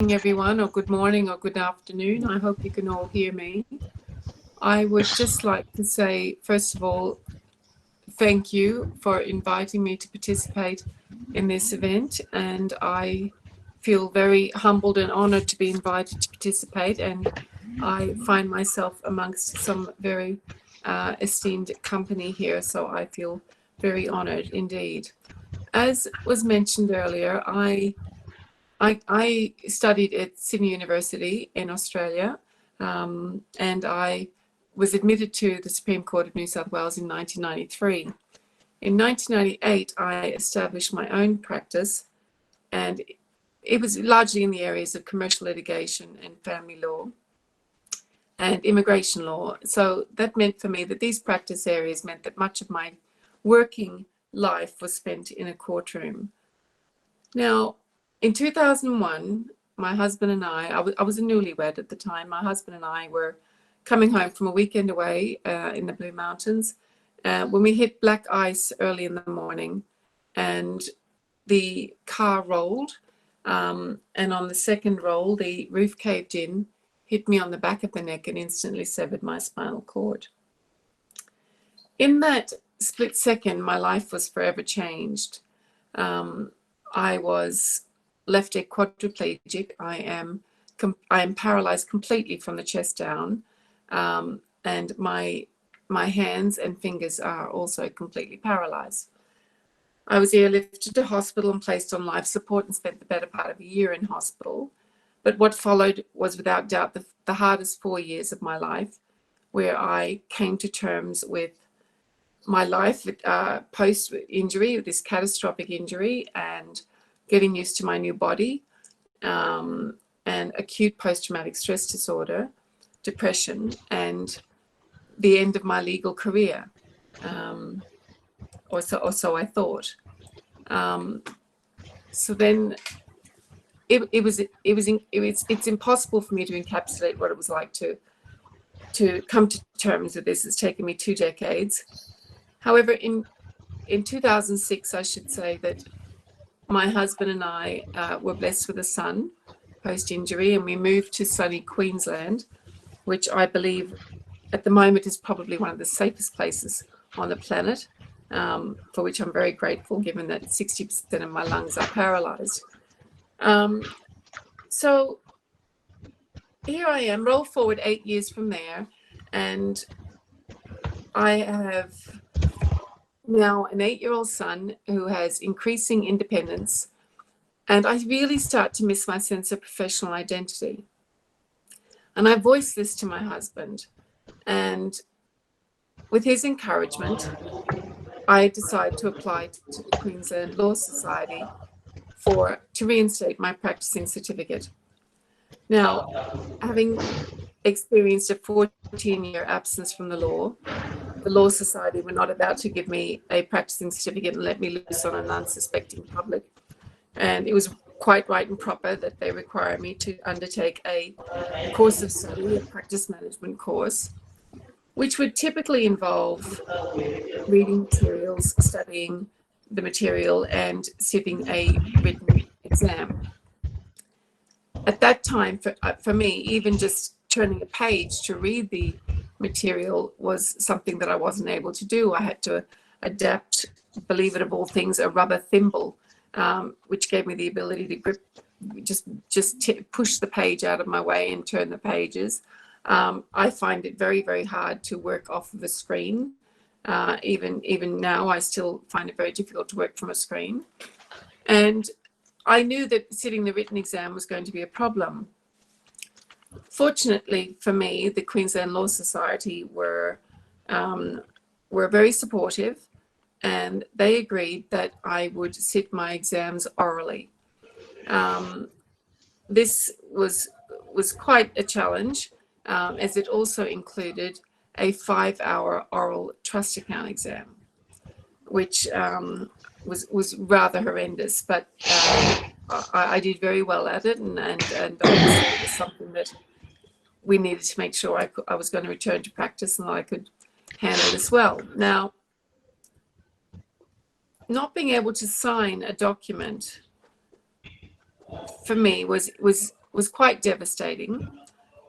everyone, or good morning, or good afternoon. I hope you can all hear me. I would just like to say, first of all, thank you for inviting me to participate in this event. And I feel very humbled and honored to be invited to participate. And I find myself amongst some very esteemed company here. So I feel very honored indeed. As was mentioned earlier, I studied at Sydney University in Australia, and I was admitted to the Supreme Court of New South Wales in 1993. In 1998, I established my own practice, and it was largely in the areas of commercial litigation and family law and immigration law. So that meant for me that these practice areas meant that much of my working life was spent in a courtroom. Now, in 2001, my husband and I was a newlywed at the time. My husband and I were coming home from a weekend away in the Blue Mountains when we hit black ice early in the morning, and the car rolled. And on the second roll, the roof caved in, hit me on the back of the neck, and instantly severed my spinal cord. In that split second, my life was forever changed. I was left a quadriplegic. I am paralyzed completely from the chest down, and my hands and fingers are also completely paralyzed. I was airlifted to hospital and placed on life support and spent the better part of a year in hospital. But what followed was without doubt the hardest 4 years of my life, where I came to terms with my life post-injury, with this catastrophic injury, and getting used to my new body, and acute post-traumatic stress disorder, depression, and the end of my legal career, or so I thought. So then it's impossible for me to encapsulate what it was like to come to terms with this. It's taken me 2 decades. However, in 2006, I should say that my husband and I were blessed with a son post-injury, and we moved to sunny Queensland, which I believe at the moment is probably one of the safest places on the planet, for which I'm very grateful, given that 60% of my lungs are paralyzed. So here I am, roll forward 8 years from there, and I have now an 8-year-old son who has increasing independence, and I really start to miss my sense of professional identity. And I voiced this to my husband, and with his encouragement, I decided to apply to the Queensland Law Society to reinstate my practicing certificate. Now, having experienced a 14-year absence from the Law Society were not about to give me a practicing certificate and let me loose on an unsuspecting public. And it was quite right and proper that they require me to undertake a course of study, a practice management course, which would typically involve reading materials, studying the material, and sitting a written exam. At that time, for me, even just turning a page to read the material was something that I wasn't able to do. I had to adapt, believe it of all things, a rubber thimble, which gave me the ability to grip, push the page out of my way and turn the pages. I find it very, very hard to work off of a screen. Even now, I still find it very difficult to work from a screen. And I knew that sitting the written exam was going to be a problem. Fortunately for me, the Queensland Law Society were very supportive, and they agreed that I would sit my exams orally. This was quite a challenge, as it also included a 5-hour oral trust account exam, which was rather horrendous, but I did very well at it, and obviously it was something that we needed to make sure I was going to return to practice and that I could handle this well. Now, not being able to sign a document for me was was quite devastating.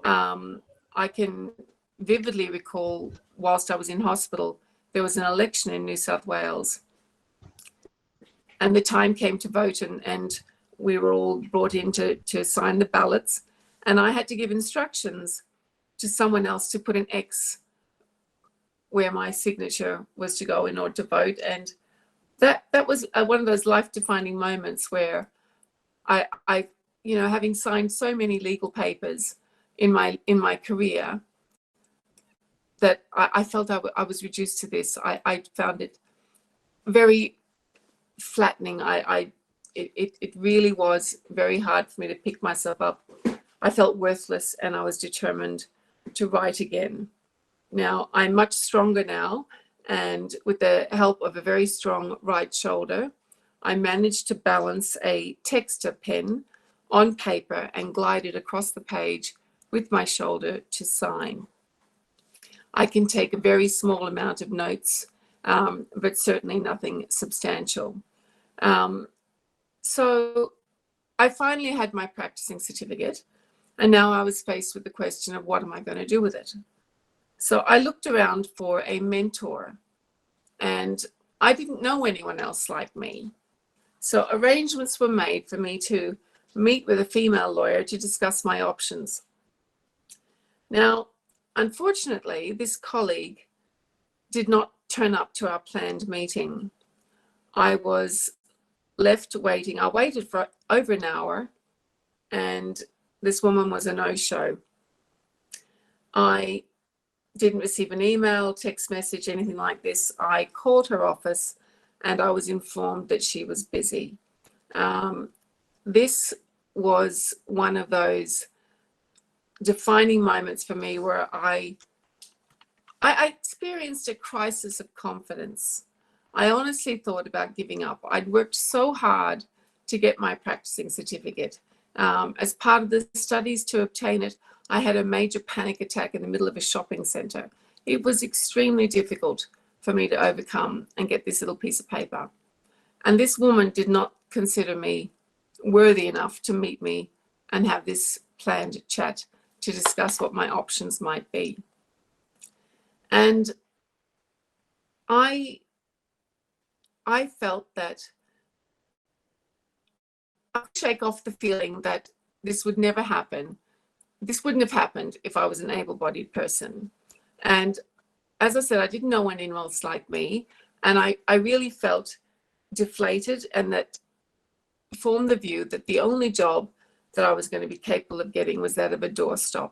I can vividly recall, whilst I was in hospital, there was an election in New South Wales, and the time came to vote, and we were all brought in to sign the ballots, and I had to give instructions to someone else to put an X where my signature was to go in order to vote. And that was one of those life-defining moments where I, you know, having signed so many legal papers in my career, that I felt I was reduced to this. I found it very flattening. It really was very hard for me to pick myself up. I felt worthless, and I was determined to write again. Now, I'm much stronger now, and with the help of a very strong right shoulder, I managed to balance a texter pen on paper and glide it across the page with my shoulder to sign. I can take a very small amount of notes, but certainly nothing substantial. So I finally had my practicing certificate, and now I was faced with the question of what am I going to do with it? So I looked around for a mentor, and I didn't know anyone else like me. So arrangements were made for me to meet with a female lawyer to discuss my options. Now, unfortunately, this colleague did not turn up to our planned meeting. I was left waiting. I waited for over an hour, and this woman was a no-show. I didn't receive an email, text message, anything like this. I called her office, and I was informed that she was busy. This was one of those defining moments for me where I experienced a crisis of confidence. I honestly thought about giving up. I'd worked so hard to get my practicing certificate. As part of the studies to obtain it, I had a major panic attack in the middle of a shopping center. It was extremely difficult for me to overcome and get this little piece of paper. And this woman did not consider me worthy enough to meet me and have this planned chat to discuss what my options might be. And I felt that I could shake off the feeling that this would never happen. This wouldn't have happened if I was an able-bodied person. And as I said, I didn't know anyone else like me. And I really felt deflated, and that formed the view that the only job that I was going to be capable of getting was that of a doorstop.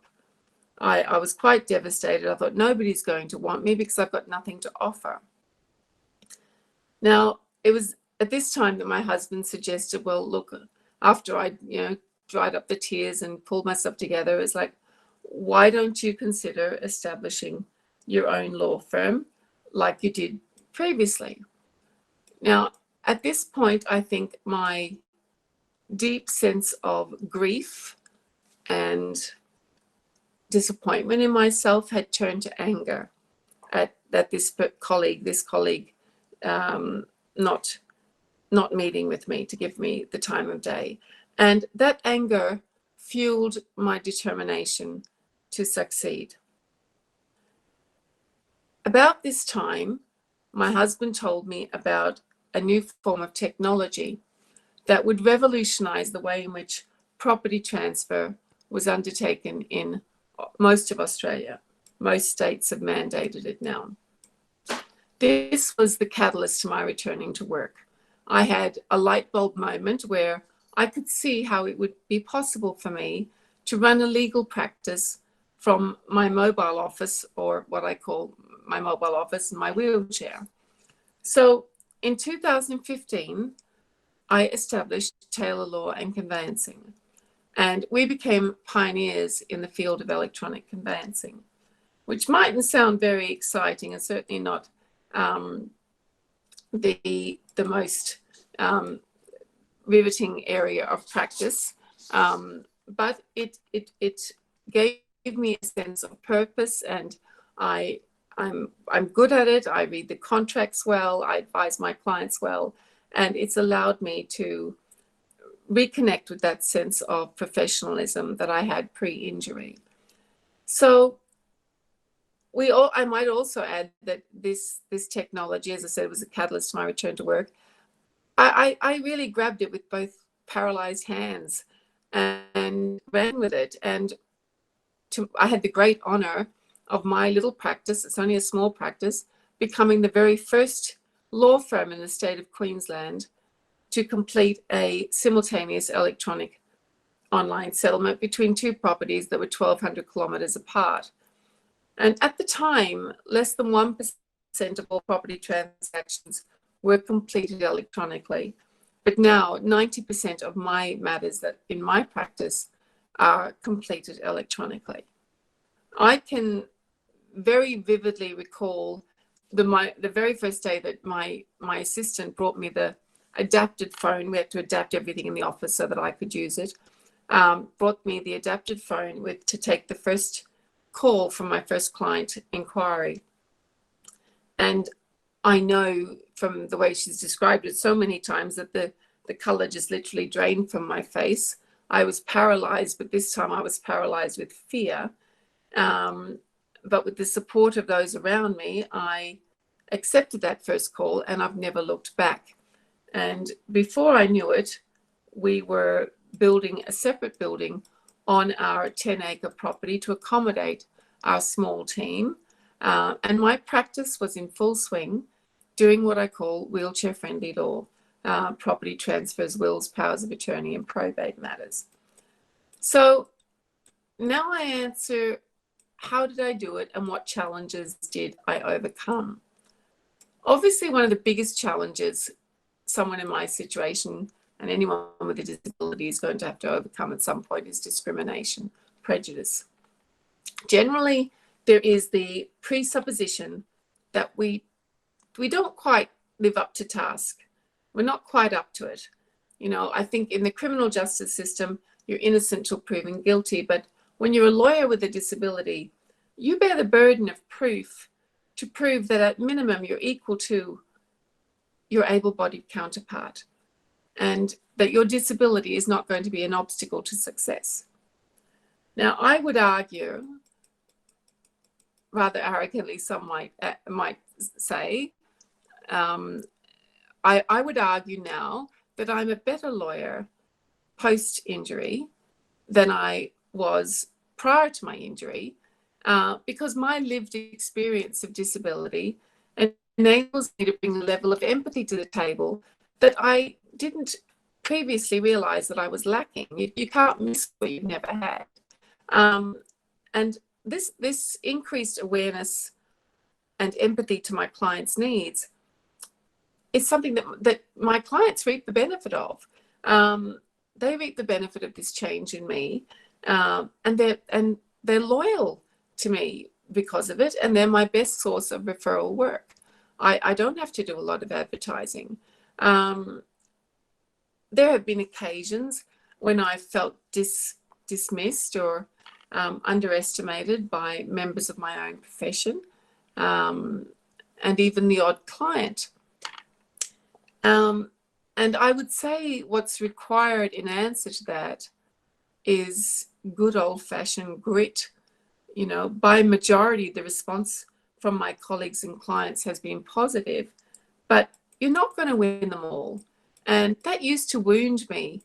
I was quite devastated. I thought, nobody's going to want me because I've got nothing to offer. Now, it was at this time that my husband suggested, well, look, after I, dried up the tears and pulled myself together, it's like, why don't you consider establishing your own law firm like you did previously? Now, at this point, I think my deep sense of grief and disappointment in myself had turned to anger at this colleague not meeting with me to give me the time of day. And that anger fueled my determination to succeed. About this time, my husband told me about a new form of technology that would revolutionize the way in which property transfer was undertaken in most of Australia. Most states have mandated it now. This was the catalyst to my returning to work. I had a light bulb moment where I could see how it would be possible for me to run a legal practice from my mobile office, or what I call my mobile office, in my wheelchair. So in 2015, I established Taylor Law and Conveyancing, and we became pioneers in the field of electronic conveyancing, which mightn't sound very exciting and certainly not the most riveting area of practice, but it gave me a sense of purpose, and I'm good at it. I read the contracts well, I advise my clients well, and it's allowed me to reconnect with that sense of professionalism that I had pre-injury. So I might also add that this technology, as I said, was a catalyst to my return to work. I really grabbed it with both paralyzed hands and ran with it. And I had the great honor of my little practice, it's only a small practice, becoming the very first law firm in the state of Queensland to complete a simultaneous electronic online settlement between two properties that were 1,200 kilometres apart. And at the time, less than 1% of all property transactions were completed electronically. But now 90% of my matters that in my practice are completed electronically. I can very vividly recall the very first day that my assistant brought me the adapted phone. We had to adapt everything in the office so that I could use it. Brought me the adapted phone to take the first call from my first client inquiry. And I know from the way she's described it so many times that the color just literally drained from my face. I was paralyzed, but this time I was paralyzed with fear. But with the support of those around me, I accepted that first call and I've never looked back. And before I knew it, we were building a separate building on our 10-acre property to accommodate our small team. And my practice was in full swing, doing what I call wheelchair-friendly law, property transfers, wills, powers of attorney, and probate matters. So now I answer, how did I do it and what challenges did I overcome? Obviously, one of the biggest challenges someone in my situation and anyone with a disability is going to have to overcome at some point is discrimination, prejudice. Generally, there is the presupposition that we don't quite live up to task. We're not quite up to it. You know, I think in the criminal justice system, you're innocent till proven guilty, but when you're a lawyer with a disability, you bear the burden of proof to prove that at minimum you're equal to your able-bodied counterpart and that your disability is not going to be an obstacle to success. Now, I would argue, rather arrogantly some might say, I would argue now that I'm a better lawyer post-injury than I was prior to my injury, because my lived experience of disability enables me to bring a level of empathy to the table that I didn't previously realize that I was lacking. You can't miss what you've never had. And this increased awareness and empathy to my clients' needs is something that my clients reap the benefit of. They reap the benefit of this change in me, and they're loyal to me because of it, and they're my best source of referral work. I don't have to do a lot of advertising. There have been occasions when I felt dismissed or underestimated by members of my own profession, and even the odd client. And I would say what's required in answer to that is good old-fashioned grit. You know, by majority, the response from my colleagues and clients has been positive, but you're not going to win them all. And that used to wound me.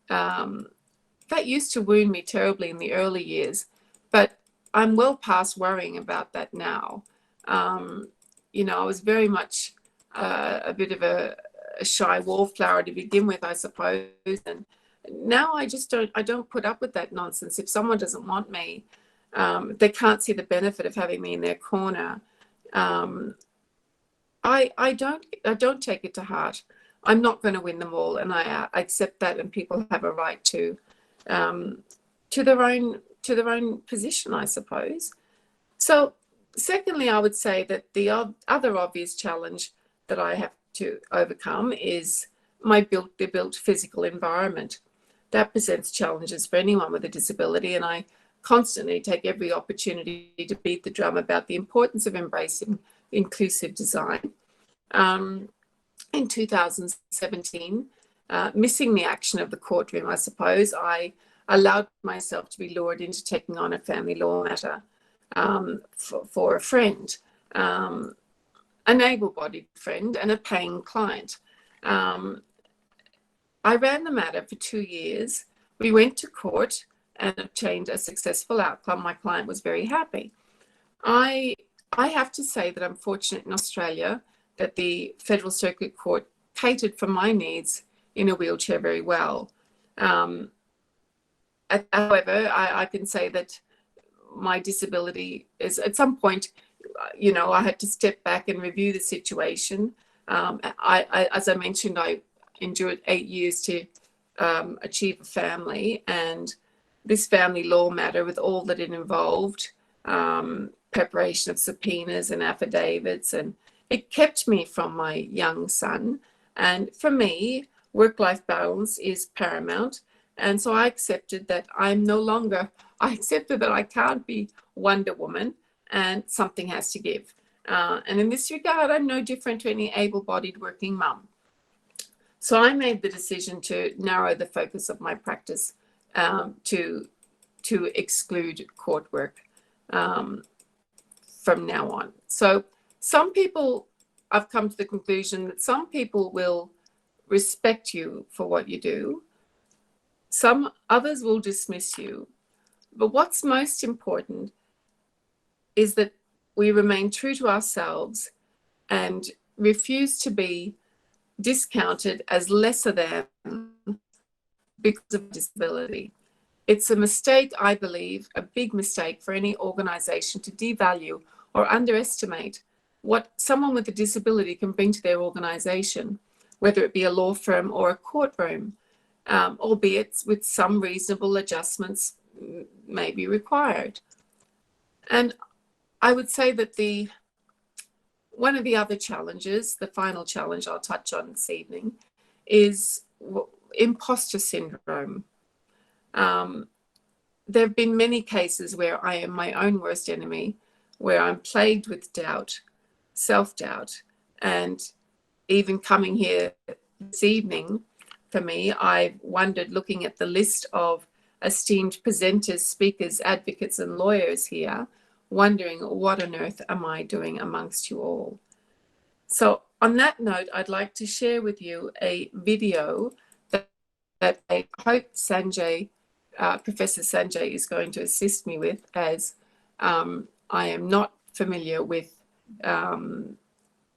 That used to wound me terribly in the early years, but I'm well past worrying about that now. You know, I was very much a bit of a shy wallflower to begin with, I suppose. And now I don't put up with that nonsense. If someone doesn't want me, they can't see the benefit of having me in their corner. I don't take it to heart. I'm not going to win them all, and I accept that. And people have a right to their own position, I suppose. So, secondly, I would say that the other obvious challenge that I have to overcome is the built physical environment. That presents challenges for anyone with a disability, and I constantly take every opportunity to beat the drum about the importance of embracing inclusive design. In 2017, missing the action of the courtroom, I suppose, I allowed myself to be lured into taking on a family law matter for a friend, an able-bodied friend and a paying client. I ran the matter for 2 years. We went to court and obtained a successful outcome. My client was very happy. I have to say that I'm fortunate in Australia that the Federal Circuit Court catered for my needs in a wheelchair very well. However, I can say that my disability is, at some point, I had to step back and review the situation. As I mentioned, I endured 8 years to achieve a family, and this family law matter, with all that it involved, preparation of subpoenas and affidavits, and it kept me from my young son. And for me, work-life balance is paramount. And so I accepted that I accepted that I can't be Wonder Woman, and something has to give. And in this regard, I'm no different to any able-bodied working mum. So I made the decision to narrow the focus of my practice to exclude court work from now on. So some people, I've come to the conclusion that some people will respect you for what you do. Some others will dismiss you. But what's most important is that we remain true to ourselves and refuse to be discounted as lesser than because of disability. It's a mistake, I believe, a big mistake for any organization to devalue or underestimate what someone with a disability can bring to their organization, whether it be a law firm or a courtroom, albeit with some reasonable adjustments may be required. And I would say that one of the other challenges, the final challenge I'll touch on this evening, is imposter syndrome. There have been many cases where I am my own worst enemy, where I'm plagued with doubt, self-doubt, and even coming here this evening, for me, I've wondered, looking at the list of esteemed presenters, speakers, advocates, and lawyers here, wondering what on earth am I doing amongst you all. So on that note, I'd like to share with you a video that I hope Sanjay, Professor Sanjay, is going to assist me with, as I am not familiar with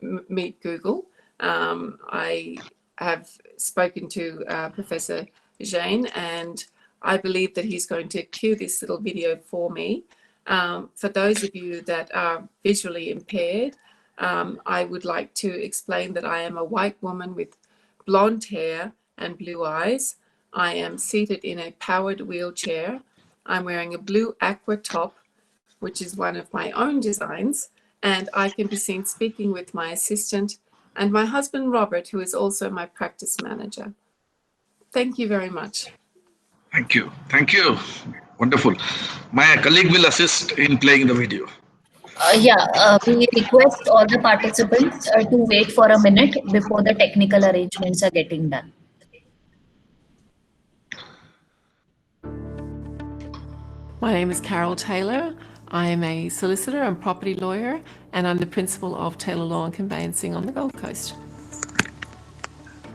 Meet Google. I have spoken to Professor Jane, and I believe that he's going to cue this little video for me. For those of you that are visually impaired, I would like to explain that I am a white woman with blonde hair and blue eyes. I am seated in a powered wheelchair. I'm wearing a blue aqua top, which is one of my own designs, and I can be seen speaking with my assistant and my husband, Robert, who is also my practice manager. Thank you very much. Thank you. Thank you. Wonderful. My colleague will assist in playing the video. We request all the participants to wait for a minute before the technical arrangements are getting done. My name is Carol Taylor. I am a solicitor and property lawyer, and I'm the principal of Taylor Law and Conveyancing on the Gold Coast.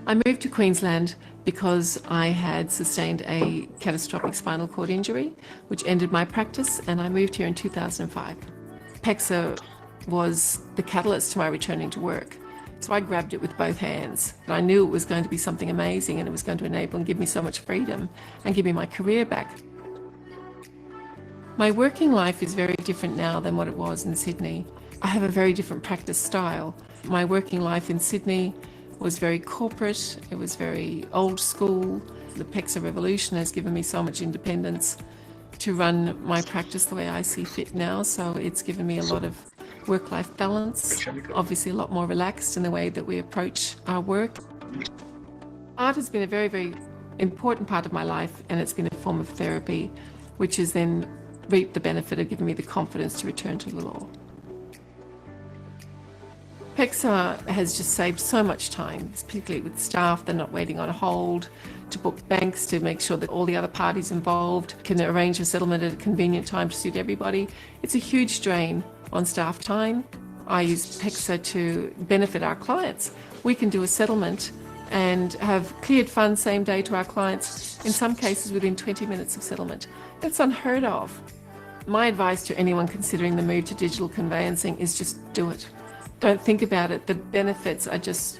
I moved to Queensland because I had sustained a catastrophic spinal cord injury, which ended my practice, and I moved here in 2005. PEXA was the catalyst to my returning to work. So I grabbed it with both hands. And I knew it was going to be something amazing, and it was going to enable and give me so much freedom and give me my career back. My working life is very different now than what it was in Sydney. I have a very different practice style. My working life in Sydney was very corporate, it was very old school. The PEXA revolution has given me so much independence to run my practice the way I see fit now. So it's given me a lot of work-life balance, obviously a lot more relaxed in the way that we approach our work. Art has been a very, very important part of my life, and it's been a form of therapy, which has then reaped the benefit of giving me the confidence to return to the law. PEXA has just saved so much time, particularly with staff. They're not waiting on hold to book banks, to make sure that all the other parties involved can arrange a settlement at a convenient time to suit everybody. It's a huge drain on staff time. I use PEXA to benefit our clients. We can do a settlement and have cleared funds same day to our clients, in some cases within 20 minutes of settlement. That's unheard of. My advice to anyone considering the move to digital conveyancing is just do it. Don't think about it. The benefits are just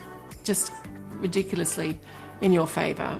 ridiculously in your favour.